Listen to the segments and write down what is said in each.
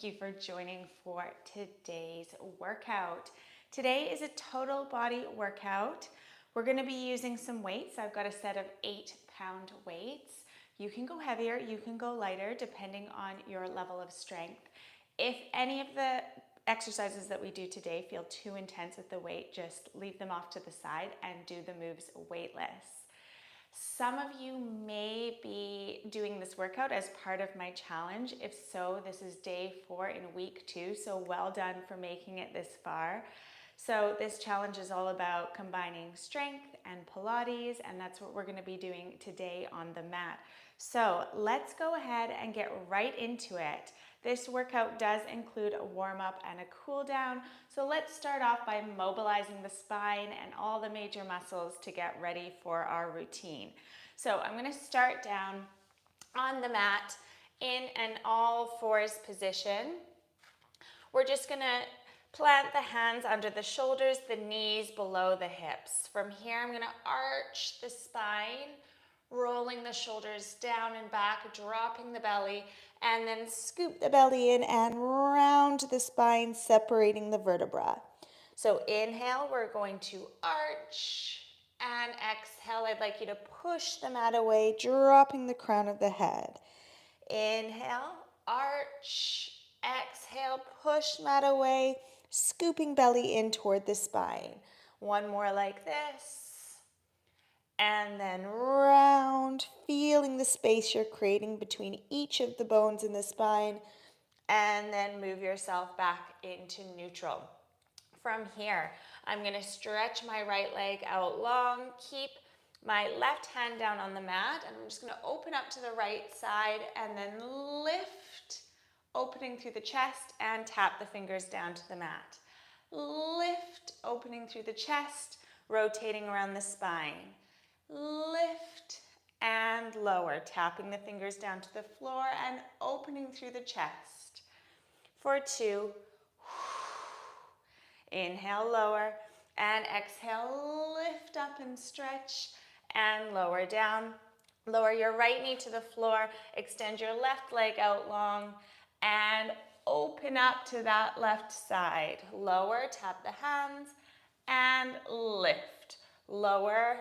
thank you for joining for today's workout. Today is a total body workout. We're going to be using some weights. I've got a set of 8-pound weights. You can go heavier, you can go lighter, depending on your level of strength. If any of the exercises that we do today feel too intense with the weight, just leave them off to the side and do the moves weightless. Some of you may be doing this workout as part of my challenge. If so, this is day 4 in week 2, so well done for making it this far. So this challenge is all about combining strength and Pilates, and that's what we're going to be doing today on the mat. So let's go ahead and get right into it. This workout does include a warm-up and a cool-down, so let's start off by mobilizing the spine and all the major muscles to get ready for our routine. So I'm going to start down on the mat in an all-fours position. We're just going to plant the hands under the shoulders, the knees below the hips. From here, I'm going to arch the spine, rolling the shoulders down and back, dropping the belly, and then scoop the belly in and round the spine, separating the vertebra. So inhale, we're going to arch, and exhale, I'd like you to push the mat away, dropping the crown of the head. Inhale, arch, exhale, push mat away, scooping belly in toward the spine. One more like this. And then round, feeling the space you're creating between each of the bones in the spine. And then move yourself back into neutral. From here, I'm going to stretch my right leg out long, keep my left hand down on the mat, and I'm just going to open up to the right side and then lift, opening through the chest, and tap the fingers down to the mat. Lift, opening through the chest, rotating around the spine. Lift and lower, tapping the fingers down to the floor and opening through the chest. For 2, inhale, lower, and exhale, lift up and stretch, and lower down. Lower your right knee to the floor, extend your left leg out long, and open up to that left side. Lower, tap the hands, and lift. Lower,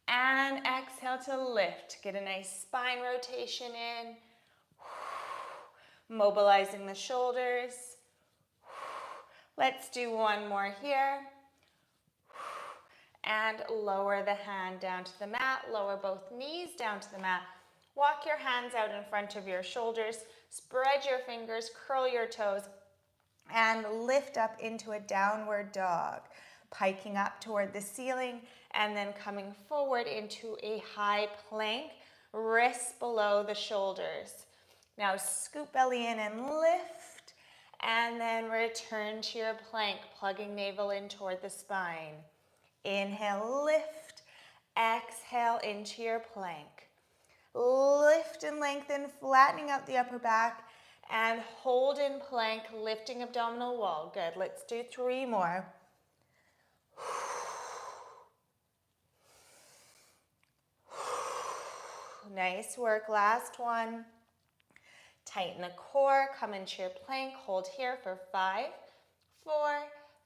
and exhale to lift. Get a nice spine rotation in. Mobilizing the shoulders. Let's do one more here. And lower the hand down to the mat. Lower both knees down to the mat. Walk your hands out in front of your shoulders. Spread your fingers, curl your toes, and lift up into a downward dog. Piking up toward the ceiling and then coming forward into a high plank, wrists below the shoulders. Now scoop belly in and lift, and then return to your plank, plugging navel in toward the spine. Inhale, lift, exhale into your plank. Lift and lengthen, flattening out the upper back, and hold in plank, lifting abdominal wall. Good, let's do 3 more. Nice work, last one. Tighten the core, come into your plank, hold here for 5, 4,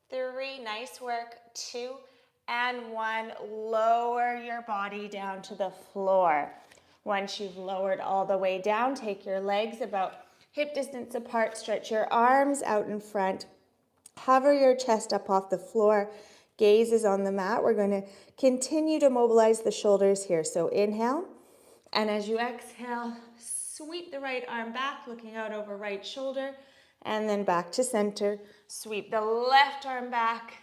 3, nice work, 2, and 1. Lower your body down to the floor. Once you've lowered all the way down, take your legs about hip distance apart, stretch your arms out in front, hover your chest up off the floor, gaze is on the mat. We're going to continue to mobilize the shoulders here. So inhale, and as you exhale, sweep the right arm back, looking out over right shoulder, and then back to center. Sweep the left arm back,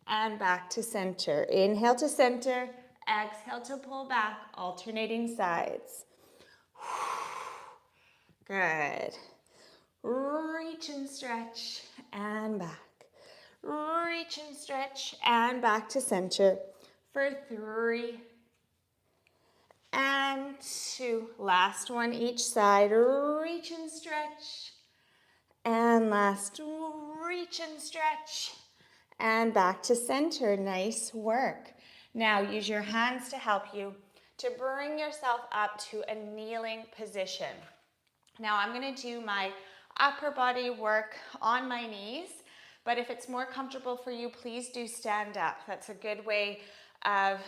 and back to center. Inhale to center, exhale to pull back, alternating sides. Good. Reach and stretch, and back. Reach and stretch, and back to center for 3 and 2. Last one each side. Reach and stretch, and last. Reach and stretch, and back to center. Nice work. Now use your hands to help you to bring yourself up to a kneeling position. Now I'm going to do my upper body work on my knees, but if it's more comfortable for you, please do stand up. That's a good way of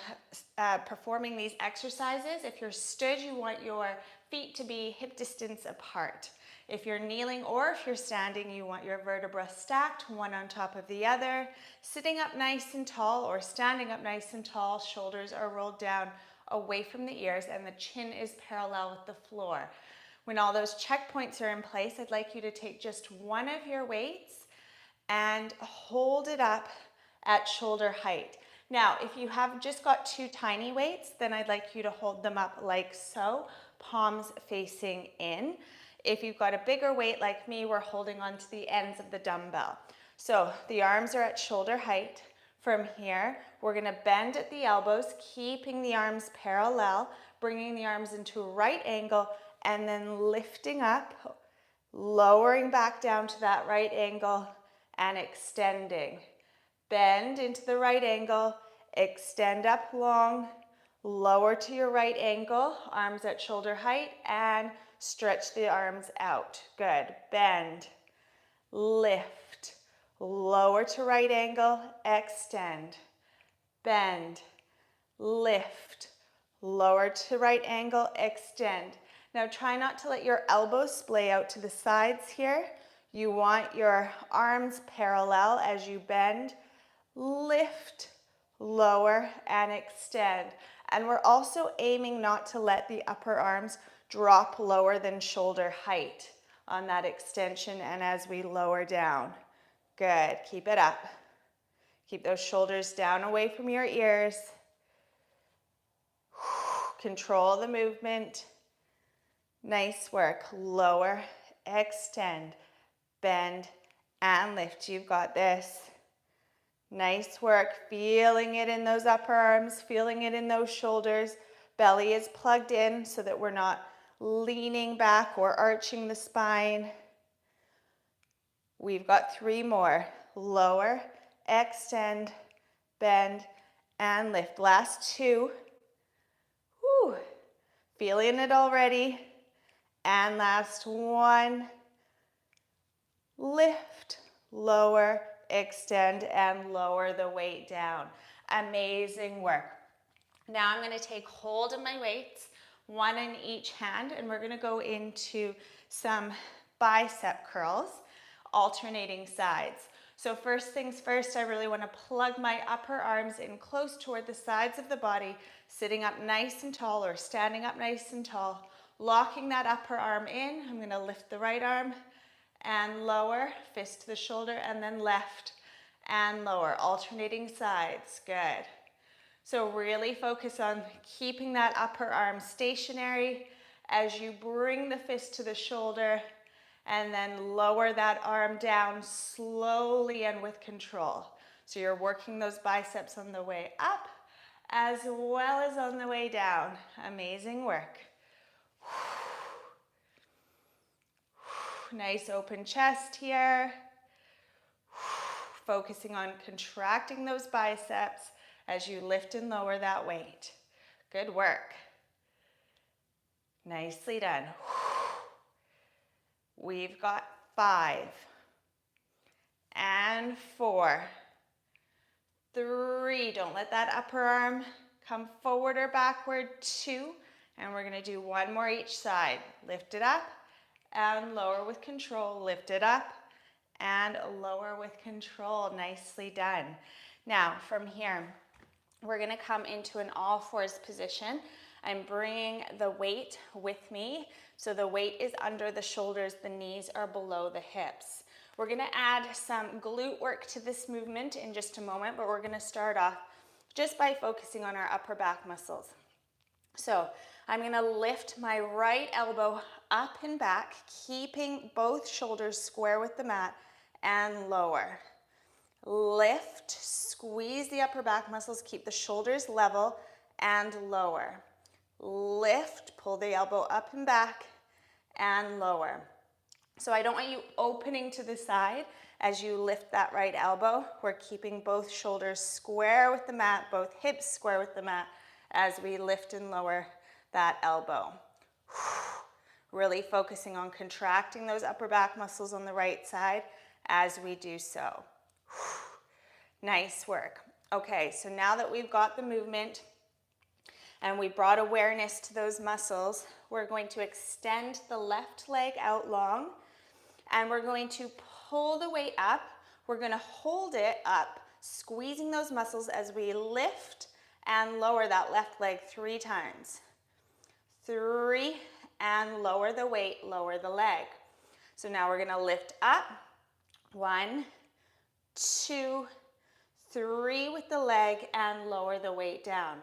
performing these exercises. If you're stood, you want your feet to be hip distance apart. If you're kneeling or if you're standing, you want your vertebrae stacked, one on top of the other. Sitting up nice and tall or standing up nice and tall, shoulders are rolled down away from the ears and the chin is parallel with the floor. When all those checkpoints are in place, I'd like you to take just one of your weights and hold it up at shoulder height. Now, if you have just got two tiny weights, then I'd like you to hold them up like so, palms facing in. If you've got a bigger weight like me, we're holding on to the ends of the dumbbell. So the arms are at shoulder height. From here, we're gonna bend at the elbows, keeping the arms parallel, bringing the arms into a right angle, and then lifting up, lowering back down to that right angle, and extending. Bend into the right angle, extend up long, lower to your right angle, arms at shoulder height, and stretch the arms out. Good. Bend, lift, lower to right angle, extend, bend, lift, lower to right angle, extend. Now try not to let your elbows splay out to the sides here. You want your arms parallel as you bend, lift, lower, and extend. And we're also aiming not to let the upper arms drop lower than shoulder height on that extension and as we lower down. Good. Keep it up. Keep those shoulders down away from your ears. Control the movement. Nice work. Lower, extend, bend, and lift. You've got this. Nice work. Feeling it in those upper arms, feeling it in those shoulders. Belly is plugged in so that we're not leaning back or arching the spine. We've got 3 more. Lower, extend, bend, and lift. Last 2. Whew. Feeling it already. And last 1. Lift, lower, extend, and lower the weight down. Amazing work. Now I'm going to take hold of my weights, one in each hand, and we're going to go into some bicep curls, alternating sides. So first things first, I really want to plug my upper arms in close toward the sides of the body, sitting up nice and tall or standing up nice and tall, locking that upper arm in. I'm going to lift the right arm and lower, fist to the shoulder, and then left and lower, alternating sides. Good. So really focus on keeping that upper arm stationary as you bring the fist to the shoulder and then lower that arm down slowly and with control. So you're working those biceps on the way up as well as on the way down. Amazing work. Nice open chest here. Focusing on contracting those biceps as you lift and lower that weight. Good work. Nicely done. We've got 5 and 4, 3. Don't let that upper arm come forward or backward. 2, and we're gonna do 1 more each side. Lift it up and lower with control. Lift it up and lower with control. Nicely done. Now from here, we're gonna come into an all fours position. I'm bringing the weight with me. So the weight is under the shoulders, the knees are below the hips. We're gonna add some glute work to this movement in just a moment, but we're gonna start off just by focusing on our upper back muscles. So I'm gonna lift my right elbow up and back, keeping both shoulders square with the mat, and lower. Lift, squeeze the upper back muscles, keep the shoulders level, and lower. Lift, pull the elbow up and back, and lower. So I don't want you opening to the side as you lift that right elbow. We're keeping both shoulders square with the mat, both hips square with the mat as we lift and lower that elbow. Really focusing on contracting those upper back muscles on the right side as we do so. Nice work. Okay, so now that we've got the movement and we brought awareness to those muscles, we're going to extend the left leg out long and we're going to pull the weight up. We're going to hold it up, squeezing those muscles as we lift and lower that left leg 3 times. 3, and lower the weight, lower the leg. So now we're going to lift up. 1, 2, 3 with the leg and lower the weight down.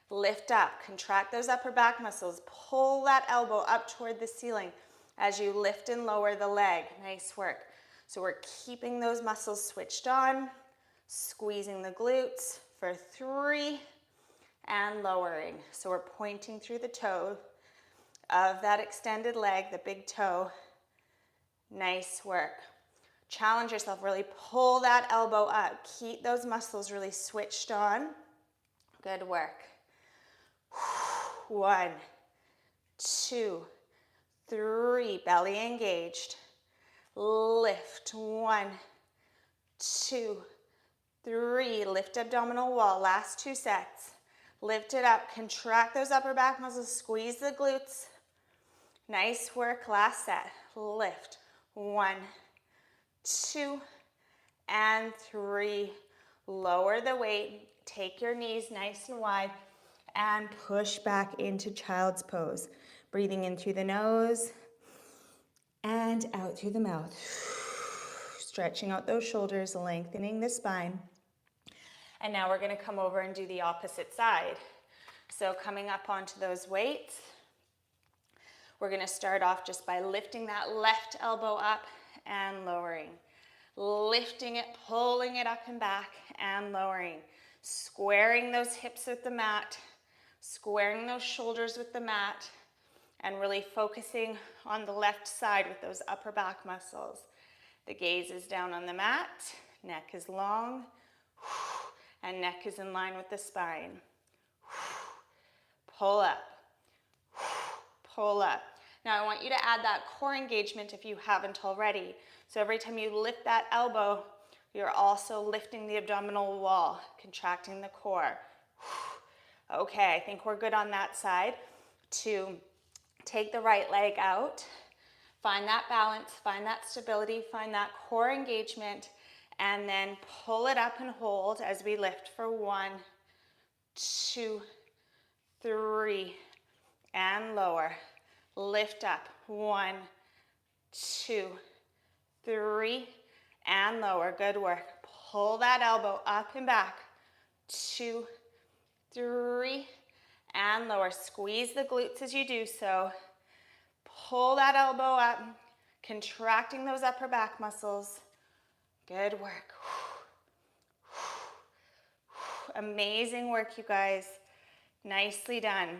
Lift up, contract those upper back muscles, pull that elbow up toward the ceiling as you lift and lower the leg. Nice work. So we're keeping those muscles switched on, squeezing the glutes for 3 and lowering. So we're pointing through the toe of that extended leg, the big toe. Nice work. Challenge yourself, really pull that elbow up. Keep those muscles really switched on. Good work. 1, 2, 3, belly engaged. Lift, 1, 2, 3, lift abdominal wall, last 2 sets. Lift it up, contract those upper back muscles, squeeze the glutes. Nice work, last set. Lift, 1, 2, and 3. Lower the weight, take your knees nice and wide, and push back into child's pose. Breathing in through the nose and out through the mouth. Stretching out those shoulders, lengthening the spine. And now we're going to come over and do the opposite side. So coming up onto those weights, we're going to start off just by lifting that left elbow up and lowering. Lifting it, pulling it up and back and lowering. Squaring those hips with the mat, squaring those shoulders with the mat, and really focusing on the left side with those upper back muscles. The gaze is down on the mat, neck is long, and neck is in line with the spine. Pull up, pull up. Now I want you to add that core engagement if you haven't already. So every time you lift that elbow, you're also lifting the abdominal wall, contracting the core. Okay, I think we're good on that side. To take the right leg out, find that balance, find that stability, find that core engagement, and then pull it up and hold as we lift for 1, 2, 3, and lower. Lift up, 1, 2, 3, and lower. Good work. Pull that elbow up and back, 2, 3, and lower. Squeeze the glutes as you do so. Pull that elbow up, contracting those upper back muscles. Good work. Amazing work, you guys. Nicely done.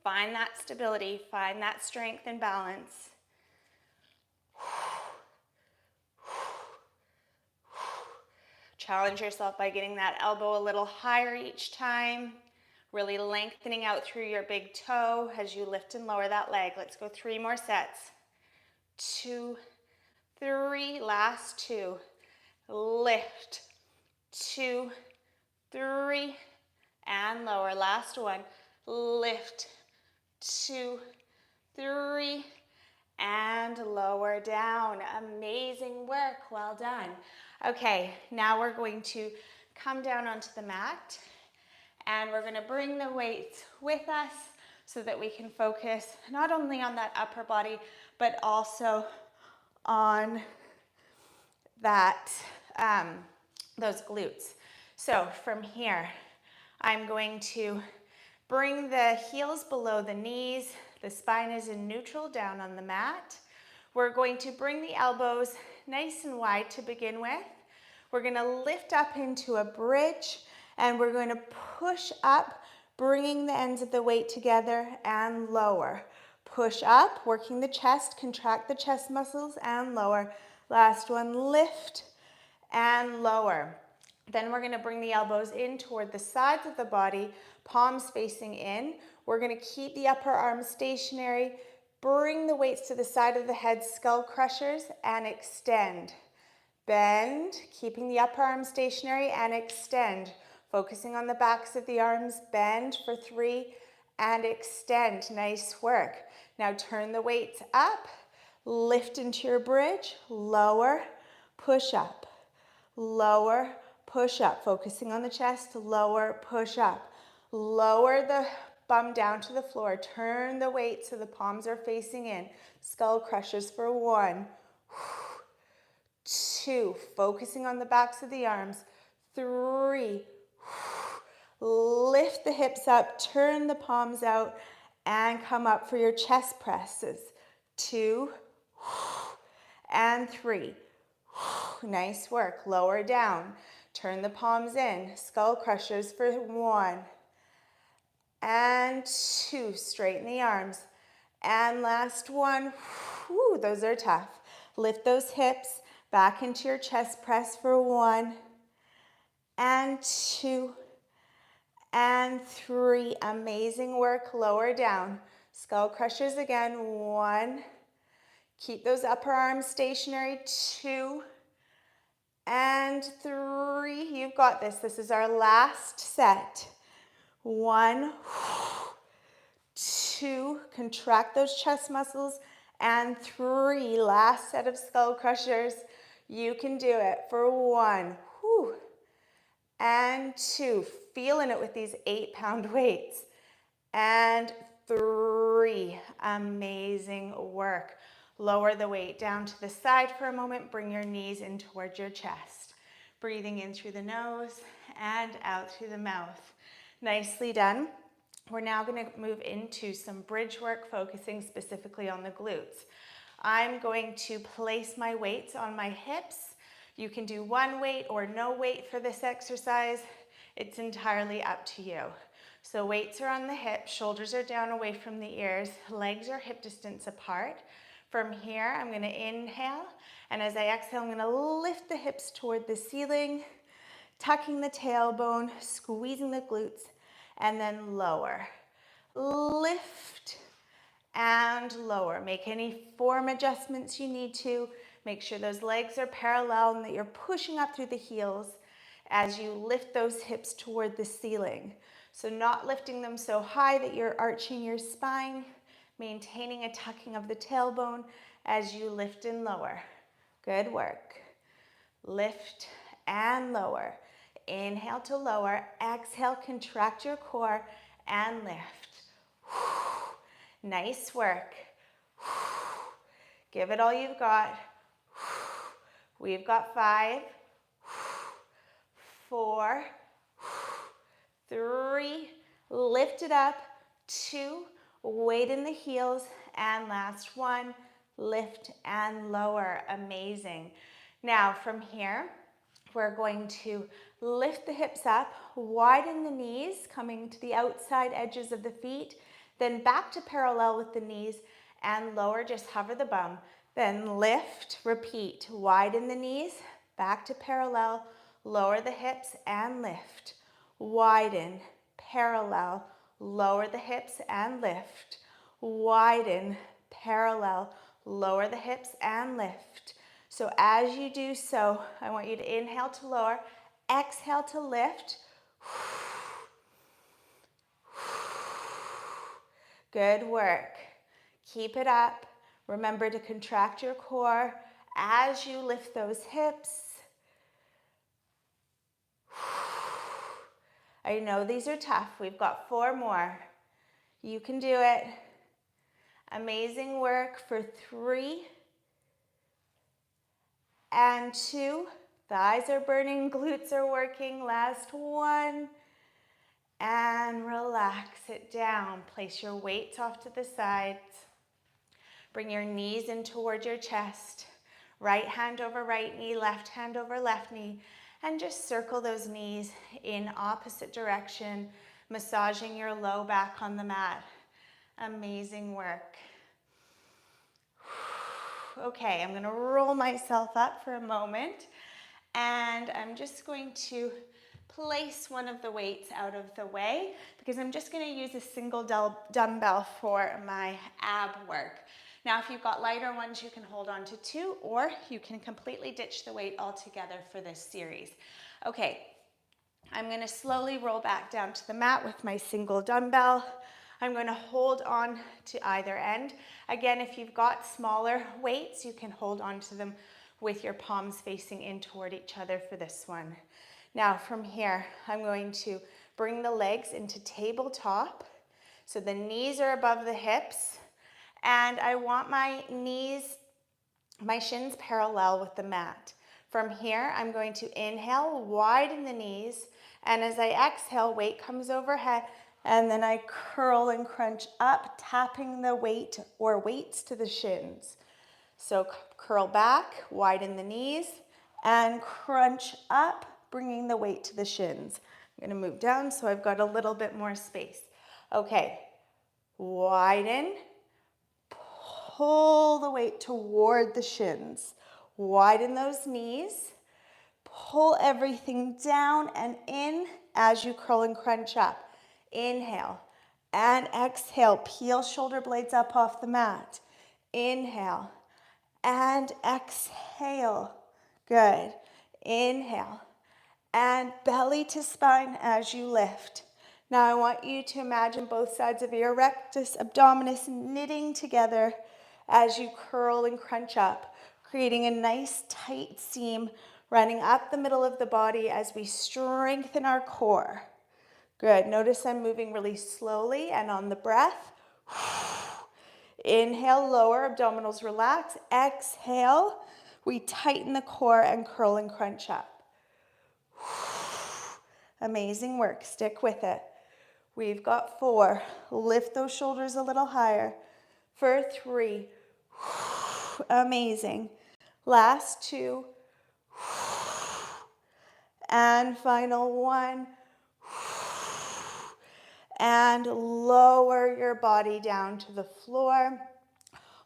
Find that stability, find that strength and balance. Challenge yourself by getting that elbow a little higher each time. Really lengthening out through your big toe as you lift and lower that leg. Let's go 3 more sets. 2, 3, last 2. Lift, 2, 3, and lower. Last 1. Lift, 2, 3, and lower down. Amazing work. Well done. Okay, now we're going to come down onto the mat and we're going to bring the weights with us so that we can focus not only on that upper body but also on that those glutes. So from here, I'm going to bring the heels below the knees. The spine is in neutral down on the mat. We're going to bring the elbows nice and wide to begin with. We're going to lift up into a bridge and we're going to push up, bringing the ends of the weight together and lower. Push up, working the chest, contract the chest muscles and lower. Last one, lift and lower. Then we're going to bring the elbows in toward the sides of the body, palms facing in. We're going to keep the upper arms stationary, Bring the weights to the side of the head, skull crushers, and extend. Bend, keeping the upper arm stationary, and extend. Focusing on the backs of the arms, bend for 3, and extend. Nice work. Now turn the weights up, lift into your bridge, lower, push up, lower, push up. Focusing on the chest, lower, push up. Lower the bum down to the floor. Turn the weight so the palms are facing in. Skull crushers for 1, 2, focusing on the backs of the arms. 3, lift the hips up, turn the palms out, and come up for your chest presses. 2, and 3. Nice work. Lower down. Turn the palms in. Skull crushers for 1, and 2. Straighten the arms. And last one. Whew, those are tough. Lift those hips back into your chest press for 1, and 2, and 3. Amazing work. Lower down. Skull crushers again. 1. Keep those upper arms stationary. 2, and 3. You've got this. This is our last set. 1, 2. Contract those chest muscles. And 3. Last set of skull crushers. You can do it for 1. Whew. And 2. Feeling it with these 8-pound weights. And 3. Amazing work. Lower the weight down to the side for a moment. Bring your knees in towards your chest. Breathing in through the nose and out through the mouth. Nicely done. We're now going to move into some bridge work, focusing specifically on the glutes. I'm going to place my weights on my hips. You can do one weight or no weight for this exercise. It's entirely up to you. So weights are on the hips, shoulders are down away from the ears, legs are hip distance apart. From here, I'm going to inhale, and as I exhale, I'm going to lift the hips toward the ceiling, tucking the tailbone, squeezing the glutes, and then lower. Lift and lower. Make any form adjustments you need to. Make sure those legs are parallel and that you're pushing up through the heels as you lift those hips toward the ceiling. So not lifting them so high that you're arching your spine, maintaining a tucking of the tailbone as you lift and lower. Good work. Lift and lower. Inhale to lower. Exhale, contract your core and lift. Nice work. Give it all you've got. We've got 5, 4, 3, lift it up, 2, weight in the heels, and last 1, lift and lower. Amazing. Now from here, we're going to lift the hips up, widen the knees, coming to the outside edges of the feet, then back to parallel with the knees, and lower, just hover the bum. Then lift, repeat, widen the knees, back to parallel, lower the hips and lift. Widen, parallel, lower the hips and lift. Widen, parallel, lower the hips and lift. So as you do so, I want you to inhale to lower, exhale to lift. Good work. Keep it up. Remember to contract your core as you lift those hips. I know these are tough. We've got 4 more. You can do it. Amazing work for 3 and 2. Thighs are burning, glutes are working. Last 1. And relax it down. Place your weights off to the sides. Bring your knees in toward your chest. Right hand over right knee, left hand over left knee. And just circle those knees in opposite direction, massaging your low back on the mat. Amazing work. Okay, I'm going to roll myself up for a moment. And I'm just going to place one of the weights out of the way because I'm just going to use a single dumbbell for my ab work. Now, if you've got lighter ones, you can hold on to two, or you can completely ditch the weight altogether for this series. Okay, I'm going to slowly roll back down to the mat with my single dumbbell. I'm going to hold on to either end. Again, if you've got smaller weights, you can hold on to them with your palms facing in toward each other for this one. Now from here, I'm going to bring the legs into tabletop. So the knees are above the hips, and I want my shins parallel with the mat. From here, I'm going to inhale, widen the knees, and as I exhale, weight comes overhead, and then I curl and crunch up, tapping the weight or weights to the shins. So curl back, widen the knees, and crunch up, bringing the weight to the shins. I'm going to move down so I've got a little bit more space. Okay, widen, pull the weight toward the shins. Widen those knees, pull everything down and in as you curl and crunch up. Inhale and exhale, peel shoulder blades up off the mat. Inhale and exhale. Good. Inhale and belly to spine as you lift. Now I want you to imagine both sides of your rectus abdominis knitting together as you curl and crunch up, creating a nice tight seam running up the middle of the body as we strengthen our core. Good. Notice I'm moving really slowly, and on the breath, inhale, lower, abdominals relax. Exhale, we tighten the core and curl and crunch up. Amazing work. Stick with it. We've got 4. Lift those shoulders a little higher. For 3. Amazing. Last 2. And final 1. And lower your body down to the floor,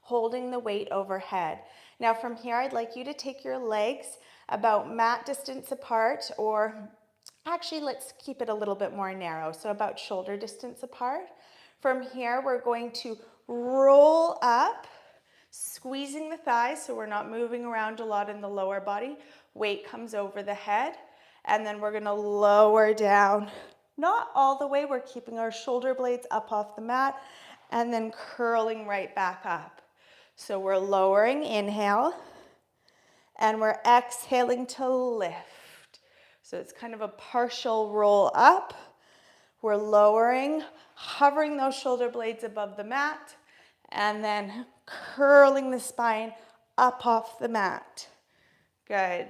holding the weight overhead. Now from here, I'd like you to take your legs about mat distance apart, or actually let's keep it a little bit more narrow, so about shoulder distance apart. From here, we're going to roll up, squeezing the thighs so we're not moving around a lot in the lower body. Weight comes over the head, and then we're going to lower down. Not all the way, we're keeping our shoulder blades up off the mat and then curling right back up. So we're lowering, inhale, and we're exhaling to lift. So it's kind of a partial roll up. We're lowering, hovering those shoulder blades above the mat, and then curling the spine up off the mat. Good.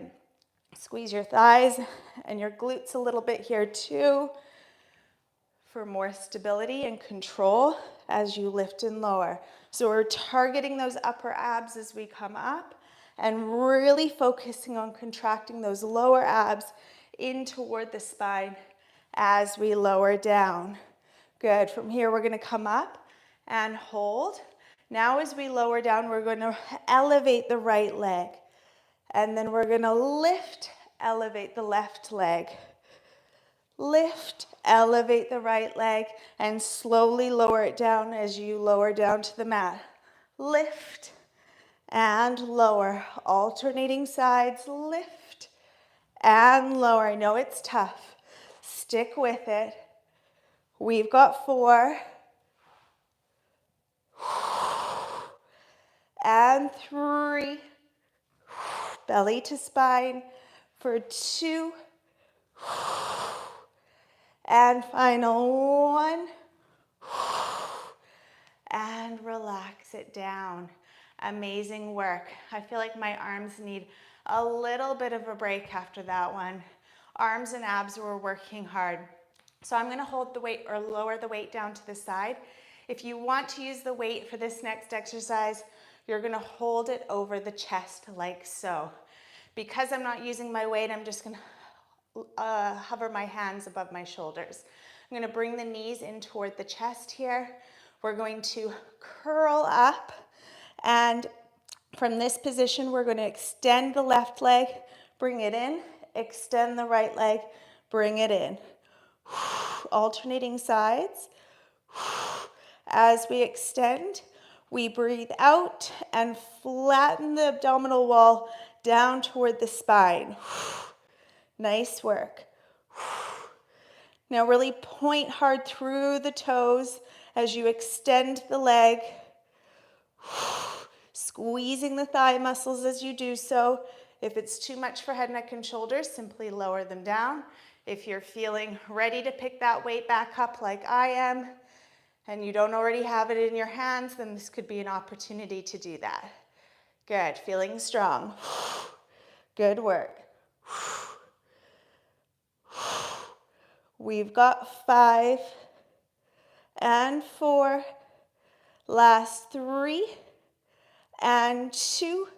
Squeeze your thighs and your glutes a little bit here too, for more stability and control as you lift and lower. So we're targeting those upper abs as we come up and really focusing on contracting those lower abs in toward the spine as we lower down. Good. From here, we're going to come up and hold. Now as we lower down, we're going to elevate the right leg. And then we're going to lift, elevate the left leg. Lift, elevate the right leg, and slowly lower it down as you lower down to the mat. Lift and lower, alternating sides, lift and lower. I know it's tough. Stick with it. We've got 4 and 3, belly to spine for 2, and final 1, and relax it down. Amazing work. I feel like my arms need a little bit of a break after that one. Arms and abs were working hard. So I'm going to hold the weight or lower the weight down to the side. If you want to use the weight for this next exercise, you're going to hold it over the chest like so. Because I'm not using my weight, I'm just going to hover my hands above my shoulders. I'm going to bring the knees in toward the chest here. We're going to curl up, and from this position, we're going to extend the left leg, bring it in, extend the right leg, Bring it in. Alternating sides. As we extend, we breathe out and flatten the abdominal wall down toward the spine. Nice work. Now really point hard through the toes as you extend the leg. Squeezing the thigh muscles as you do so. If it's too much for head, neck, and shoulders, simply lower them down. If you're feeling ready to pick that weight back up like I am, and you don't already have it in your hands, then this could be an opportunity to do that. Good, feeling strong. Good work. We've got 5 and 4, last 3 and 2,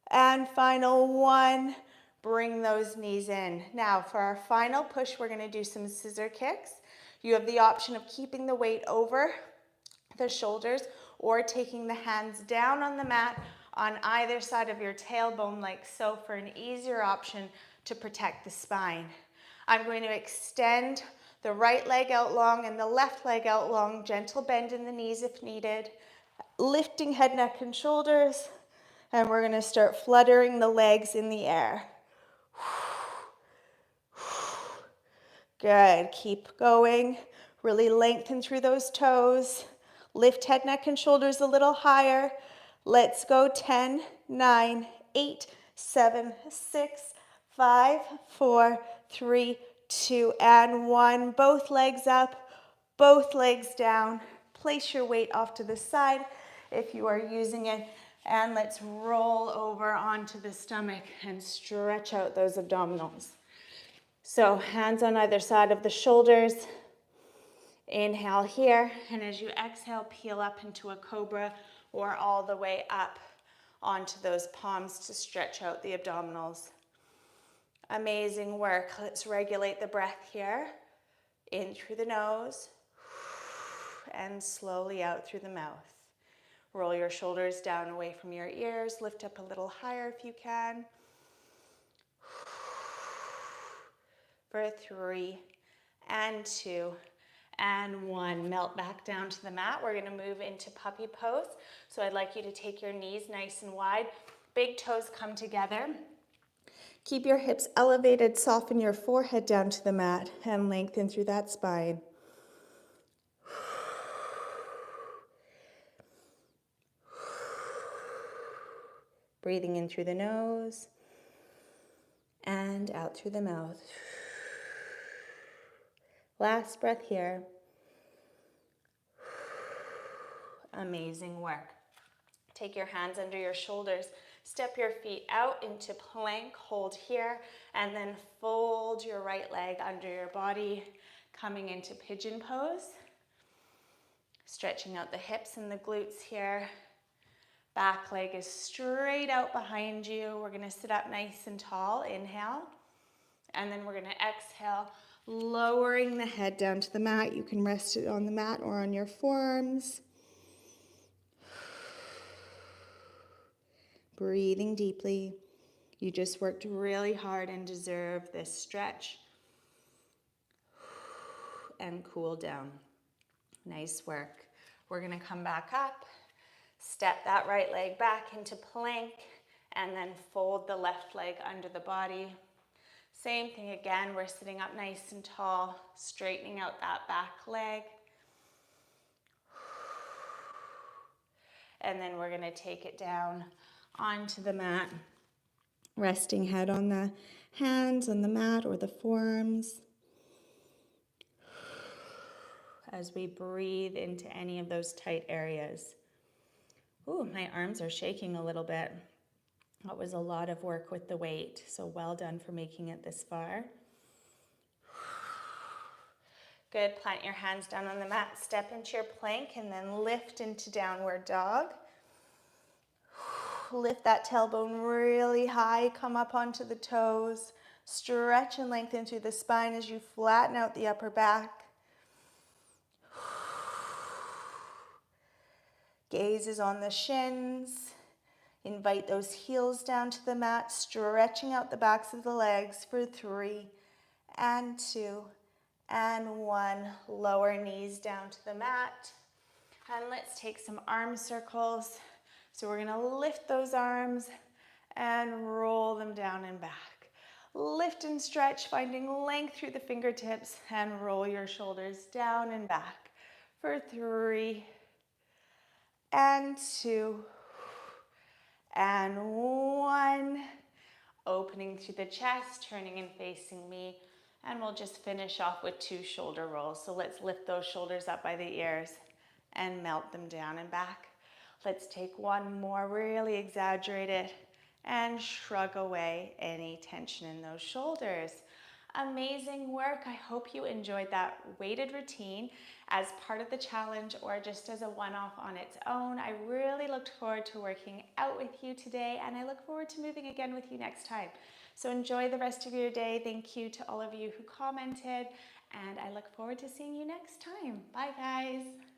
and final 1. Bring those knees in. Now for our final push, we're gonna do some scissor kicks. You have the option of keeping the weight over the shoulders or taking the hands down on the mat on either side of your tailbone like so for an easier option to protect the spine. I'm going to extend the right leg out long and the left leg out long, gentle bend in the knees if needed, lifting head, neck, and shoulders, and we're going to start fluttering the legs in the air. Good, keep going. Really lengthen through those toes. Lift head, neck, and shoulders a little higher. Let's go. 10, 9, 8, 7, 6, 5, 4, 3, 2, and 1. Both legs up, both legs down. Place your weight off to the side if you are using it. And let's roll over onto the stomach and stretch out those abdominals. So hands on either side of the shoulders. Inhale here, and as you exhale, peel up into a cobra or all the way up onto those palms to stretch out the abdominals. Amazing work. Let's regulate the breath here. In through the nose and slowly out through the mouth. Roll your shoulders down away from your ears. Lift up a little higher if you can. For 3 and 2 and 1. Melt back down to the mat. We're going to move into puppy pose. So I'd like you to take your knees nice and wide. Big toes come together. Keep your hips elevated. Soften your forehead down to the mat and lengthen through that spine. Breathing in through the nose and out through the mouth. Last breath here. Amazing work. Take your hands under your shoulders. Step your feet out into plank. Hold here and then fold your right leg under your body, coming into pigeon pose. Stretching out the hips and the glutes here. Back leg is straight out behind you. We're going to sit up nice and tall. Inhale. And then we're going to exhale, lowering the head down to the mat. You can rest it on the mat or on your forearms. Breathing deeply. You just worked really hard and deserve this stretch. And cool down. Nice work. We're going to come back up. Step that right leg back into plank and then fold the left leg under the body. Same thing again, we're sitting up nice and tall, straightening out that back leg. And then we're going to take it down onto the mat, resting head on the hands on the mat or the forearms. As we breathe into any of those tight areas. Ooh, my arms are shaking a little bit. That was a lot of work with the weight, so well done for making it this far. Good, plant your hands down on the mat, step into your plank, and then lift into downward dog. Lift that tailbone really high, come up onto the toes. Stretch and lengthen through the spine as you flatten out the upper back. Gaze is on the shins. Invite those heels down to the mat, stretching out the backs of the legs for 3 and 2, and 1. Lower knees down to the mat. And let's take some arm circles. So we're gonna lift those arms and roll them down and back. Lift and stretch, finding length through the fingertips, and roll your shoulders down and back for 3, and 2, and 1. Opening through the chest, turning and facing me. And we'll just finish off with 2 shoulder rolls. So let's lift those shoulders up by the ears and melt them down and back. Let's take one more, really exaggerate it, and shrug away any tension in those shoulders. Amazing work. I hope you enjoyed that weighted routine as part of the challenge or just as a one-off on its own. I really looked forward to working out with you today, and I look forward to moving again with you next time. So enjoy the rest of your day. Thank you to all of you who commented, and I look forward to seeing you next time. Bye, guys.